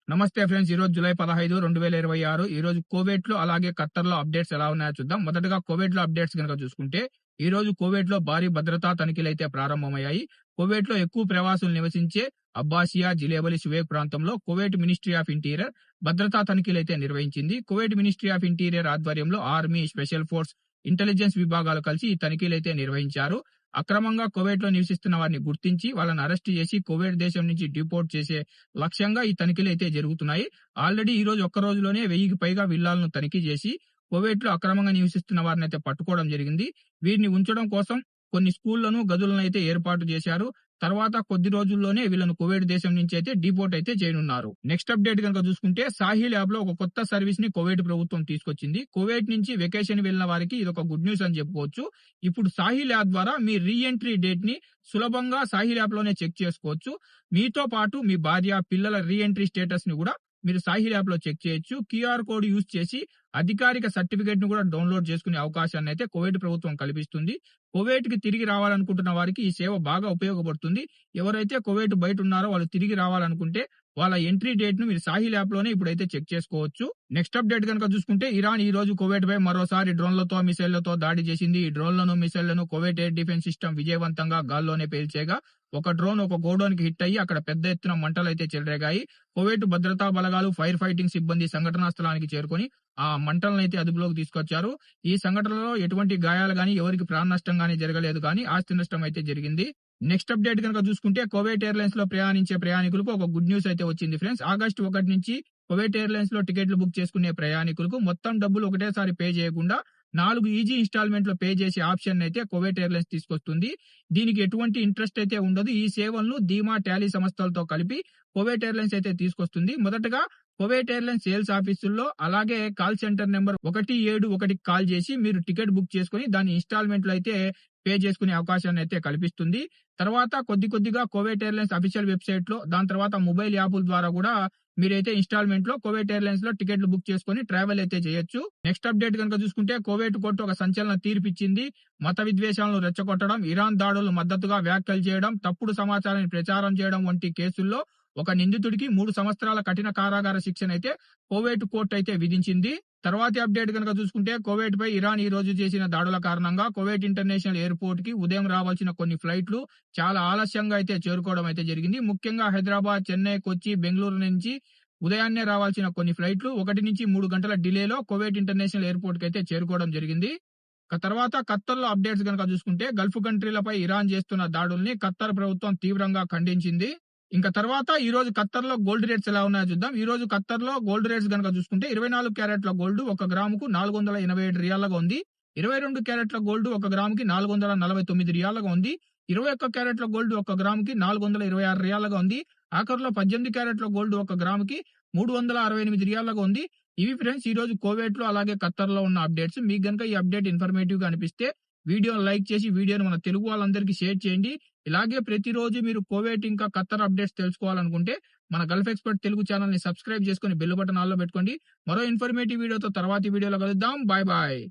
నమస్తే ఫ్రెండ్స్. ఈరోజు జూలై 15, 2026. ఈరోజు కువైట్‌లో అలాగే ఖత్తర్‌లో అప్డేట్స్ ఎలా ఉన్నాయో చూద్దాం. మొదటగా కువైట్‌లో అప్డేట్స్ గనుక చూసుకుంటే, ఈరోజు కువైట్‌లో భారీ భద్రతా తనిఖీలైతే ప్రారంభమయ్యాయి. కువైట్‌లో ఎక్కువ ప్రవాసులు నివసించే అబ్బాసియా, జిలేబలి, షువేక్ ప్రాంతంలో కువైట్ మినిస్ట్రీ ఆఫ్ ఇంటీరియర్ భద్రతా తనిఖీలైతే నిర్వహించింది. కువైట్ మినిస్ట్రీ ఆఫ్ ఇంటీరియర్ ఆధ్వర్యంలో ఆర్మీ, స్పెషల్ ఫోర్స్, ఇంటెలిజెన్స్ విభాగాలు కలిసి ఈ తనిఖీలైతే నిర్వహించారు. అక్రమంగా కువైట్‌లో నివసిస్తున్న వారిని గుర్తించి వాళ్ళని అరెస్ట్ చేసి కువైట్ దేశం నుంచి డిపోర్ట్ చేసే లక్ష్యంగా ఈ తనిఖీలైతే జరుగుతున్నాయి. ఆల్రెడీ ఈ రోజు ఒక్క రోజులోనే 1000కి పైగా విల్లాలను తనిఖీ చేసి కువైట్‌లో అక్రమంగా నివసిస్తున్న వారినైతే పట్టుకోవడం జరిగింది. వీరిని ఉంచడం కోసం కొన్ని స్కూళ్లను, గదులనైతే ఏర్పాటు చేశారు. తర్వాత కొద్ది రోజుల్లోనే వీళ్ళను కువైట్ దేశం నుంచి అయితే డిపోర్ట్ అయితే చేయనున్నారు. నెక్స్ట్ అప్డేట్ గనుక చూసుకుంటే, సాహిల్ యాప్ లో ఒక కొత్త సర్వీస్ ని కువైట్ ప్రభుత్వం తీసుకొచ్చింది. కువైట్ నుంచి వెకేషన్ వెళ్లిన వారికి ఇది ఒక గుడ్ న్యూస్ అని చెప్పుకోవచ్చు. ఇప్పుడు సాహిల్ యాప్ ద్వారా మీ రీ ఎంట్రీ డేట్ ని సులభంగా సాహిల్ యాప్ లోనే చెక్ చేసుకోవచ్చు. మీతో పాటు మీ భార్య, పిల్లల రీ ఎంట్రీ స్టేటస్ ని కూడా మీరు సాహిల్ యాప్ లో చెక్ చేయొచ్చు. క్యూఆర్ కోడ్ యూజ్ చేసి అధికారిక సర్టిఫికేట్ ను కూడా డౌన్లోడ్ చేసుకునే అవకాశాన్ని అయితే కువైట్ ప్రభుత్వం కల్పిస్తుంది. కువైట్ కి తిరిగి రావాలనుకుంటున్న వారికి ఈ సేవ బాగా ఉపయోగపడుతుంది. ఎవరైతే కువైట్ బయట ఉన్నారో వాళ్ళు తిరిగి రావాలనుకుంటే వాళ్ళ ఎంట్రీ డేట్ ను మీరు సాహిల్ యాప్ లోనే ఇప్పుడైతే చెక్ చేసుకోవచ్చు. నెక్స్ట్ అప్డేట్ కనుక చూసుకుంటే, ఇరాన్ ఈ రోజు కువైట్ పై మరోసారి డ్రోన్లతో, మిసైళ్లతో దాడి చేసింది. ఈ డ్రోన్లను, మిసైళ్లను కువైట్ ఎయిర్ డిఫెన్స్ సిస్టమ్ విజయవంతంగా గాల్లోనే పేల్చేగా ఒక డ్రోన్ ఒక గోడౌన్ కి హిట్ అయ్యి అక్కడ పెద్ద ఎత్తున మంటలైతే చెలరేగాయి. కువైట్ భద్రతా బలగాలు, ఫైర్ ఫైటింగ్ సిబ్బంది సంఘటనా స్థలానికి చేరుకొని ఆ మంటలనైతే అదుపులోకి తీసుకొచ్చారు. ఈ సంఘటనలో ఎటువంటి గాయాలు గాని, ఎవరికి ప్రాణ నష్టం గాని జరగలేదు గాని ఆస్తి నష్టం అయితే జరిగింది. నెక్స్ట్ అప్డేట్ కనుక చూసుకుంటే, కువైట్ ఎయిర్లైన్స్ లో ప్రయాణించే ప్రయాణికులకు ఒక గుడ్ న్యూస్ అయితే వచ్చింది ఫ్రెండ్స్. ఆగస్టు 1 నుంచి కువైట్ ఎయిర్లైన్స్ లో టికెట్లు బుక్ చేసుకునే ప్రయాణికులకు మొత్తం డబ్బులు ఒకటేసారి పే చేయకుండా 4 ఈజీ ఇన్స్టాల్మెంట్ లో పే చేసే ఆప్షన్ అయితే కువైట్ ఎయిర్లైన్స్ తీసుకొస్తుంది. దీనికి ఎటువంటి ఇంట్రెస్ట్ అయితే ఉండదు. ఈ సేవలను ధీమా, టాలీ సంస్థలతో కలిపి కువైట్ ఎయిర్లైన్స్ అయితే తీసుకొస్తుంది. మొదటగా కువైట్ ఎయిర్లైన్స్ సేల్స్ ఆఫీసుల్లో అలాగే కాల్ సెంటర్ నెంబర్ 171కి కాల్ చేసి మీరు టికెట్ బుక్ చేసుకుని దాని ఇన్స్టాల్మెంట్ లో అయితే పే చేసుకునే అవకాశాన్ని అయితే కల్పిస్తుంది. తర్వాత కొద్దిగా కువైట్ ఎయిర్లైన్స్ అఫీషియల్ వెబ్సైట్ లో, దాని తర్వాత మొబైల్ యాప్ల ద్వారా కూడా మీరైతే ఇన్స్టాల్మెంట్ లో కువైట్ ఎయిర్లైన్స్ లో టికెట్లు బుక్ చేసుకుని ట్రావెల్ అయితే చేయొచ్చు. నెక్స్ట్ అప్డేట్ కనుక చూసుకుంటే, కువైట్ కోర్టు ఒక సంచలన తీర్పిచ్చింది. మత విద్వేషాలను రెచ్చగొట్టడం, ఇరాన్ దాడులు మద్దతుగా వ్యాఖ్యలు చేయడం, తప్పుడు సమాచారాన్ని ప్రచారం చేయడం వంటి కేసుల్లో ఒక నిందితుడికి 3 సంవత్సరాల కఠిన కారాగార శిక్షనైతే కువైట్ కోర్టు అయితే విధించింది. తర్వాతి అప్డేట్ కనుక చూసుకుంటే, కువైట్ పై ఇరాన్ ఈ రోజు చేసిన దాడుల కారణంగా కువైట్ ఇంటర్నేషనల్ ఎయిర్పోర్ట్ కి ఉదయం రావాల్సిన కొన్ని ఫ్లైట్లు చాలా ఆలస్యంగా అయితే చేరుకోవడం అయితే జరిగింది. ముఖ్యంగా హైదరాబాద్, చెన్నై, కొచ్చి, బెంగళూరు నుంచి ఉదయాన్నే రావాల్సిన కొన్ని ఫ్లైట్లు 1 నుంచి 3 గంటల డిలేలో కువైట్ ఇంటర్నేషనల్ ఎయిర్పోర్ట్ కి అయితే చేరుకోవడం జరిగింది. తర్వాత ఖత్తర్ లో అప్డేట్స్ కనుక చూసుకుంటే, గల్ఫ్ కంట్రీలపై ఇరాన్ చేస్తున్న దాడుల్ని ఖత్తర్ ప్రభుత్వం తీవ్రంగా ఖండించింది. ఇంకా తర్వాత ఈ రోజు ఖత్తర్ లో గోల్డ్ రేట్స్ ఎలా ఉన్నాయో చూద్దాం. ఈ రోజు ఖత్తర్ లో గోల్డ్ రేట్స్ గనుక చూసుకుంటే, 24 క్యారెట్ల గోల్డ్ 1 గ్రాముకు 487 రియాలుగా ఉంది. 22 క్యారెట్ల గోల్డ్ 1 గ్రాముకి 449 రియాలుగా ఉంది. 21 క్యారెట్ల గోల్డ్ 1 గ్రాముకి 426 రియాలుగా ఉంది. ఆఖరిలో 18 క్యారెట్ల గోల్డ్ 1 గ్రాముకి 368 రియాలుగా ఉంది. ఇవి ఫ్రెండ్స్ ఈ రోజు కువైట్ లో అలాగే ఖత్తర్ లో ఉన్న అప్డేట్స్. మీకు గనుక ఈ అప్డేట్ ఇన్ఫర్మేటివ్ గా అనిపిస్తే వీడియోని లైక్ చేసి వీడియోని మన తెలుగు వాళ్ళందరికీ షేర్ చేయండి. ఇలాగే ప్రతిరోజు మీరు కువైట్ ఇంకా ఖత్తర్ అప్డేట్స్ తెలుసుకోవాలనుకుంటే మన గల్ఫ్ ఎక్స్పర్ట్ తెలుగు ఛానల్ ని సబ్స్క్రైబ్ చేసుకుని బెల్ బటన్ ఆల్ లో పెట్టుకోండి. మరో ఇన్ఫర్మేటివ్ వీడియోతో తర్వాతి వీడియోలో కలుద్దాం. Bye bye.